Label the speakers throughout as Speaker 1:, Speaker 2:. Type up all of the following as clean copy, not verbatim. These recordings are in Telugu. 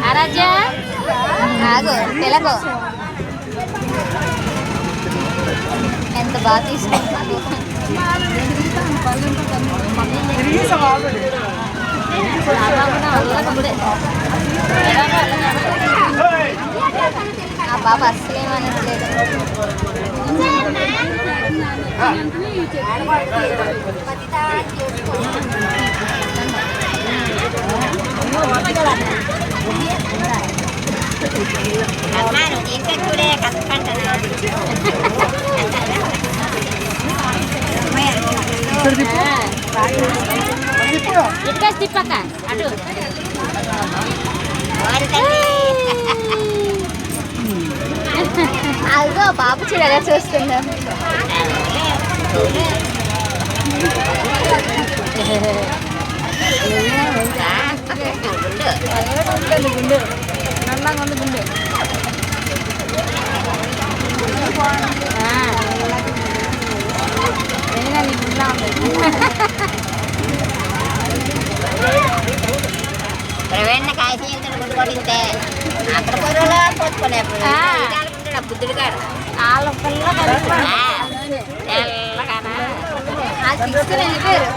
Speaker 1: ఆరాధ్య ఆగు తెలగో ఎంత బాగా తీసుకుంటున్నాను. ఆ బాబా అస్సలేమనట్లేదు. ఇటుక తిప్పక అటు అదిగో బాబు చూడగా చూస్తుందా. గుండు నల్లంగా ఉంది గుండు. ప్రవీణ కాయ కొట్టుకుంటే అక్కడ పొరలో పోసుకునే బుద్ధుడు గారు వాళ్ళ పిల్ల తీసుకుని వెళ్ళిపోయారు.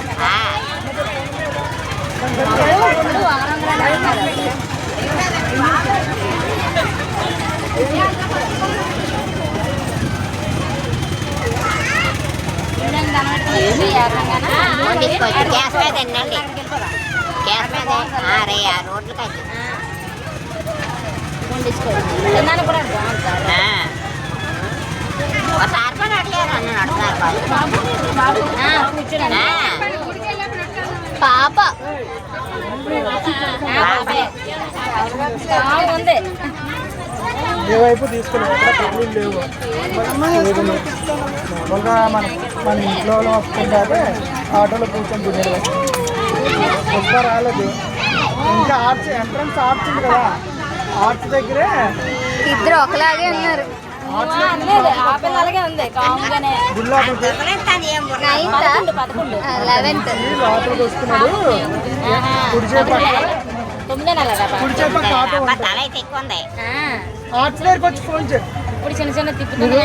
Speaker 1: గ్యాస్ మీద ఎన్నండి గ్యాస్ మీద రోడ్లు కట్టి ఒకసారి పని అడిగారు అన్న అడుగుతున్నారు పాప ఉంది.
Speaker 2: ఏ వైపు తీసుకుని ఎక్కడ పెళ్ళి లేవు. మామూలుగా మన ఇంట్లో వస్తుంటే ఆటోలో కూర్చొని తినేది. ఒక్క రాలేదు. ఇంకా ఆర్చ్ ఎంట్రన్స్ ఆర్చ్ ఉంది కదా, ఆర్చ్ దగ్గరే
Speaker 1: ఇద్దరు ఒకలాగే ఉన్నారు.
Speaker 2: లోపలికి వస్తున్నాడు. కుడి చేప ఆటో ఆర్చ్ దగ్గరికి వచ్చి ఫోన్ చేయి.
Speaker 1: ఇప్పుడు చిన్న చిన్న తిప్పుతుంది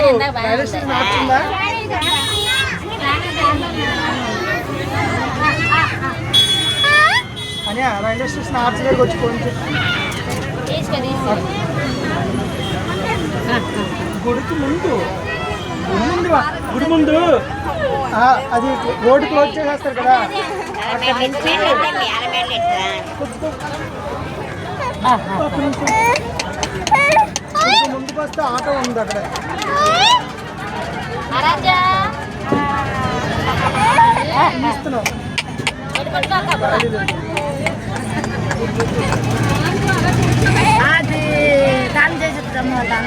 Speaker 2: అని రైల్వే స్టేషన్ ఆర్చ్ దగ్గరికి వచ్చి ఫోన్ చేయి. గుడి ముందు అది రోడ్డు క్లోజ్ చేసేస్తారు కదా, ముందుకు వస్తే ఆటో ఉంది అక్కడ. ఇస్తున్నావు
Speaker 1: అది దాని చేసి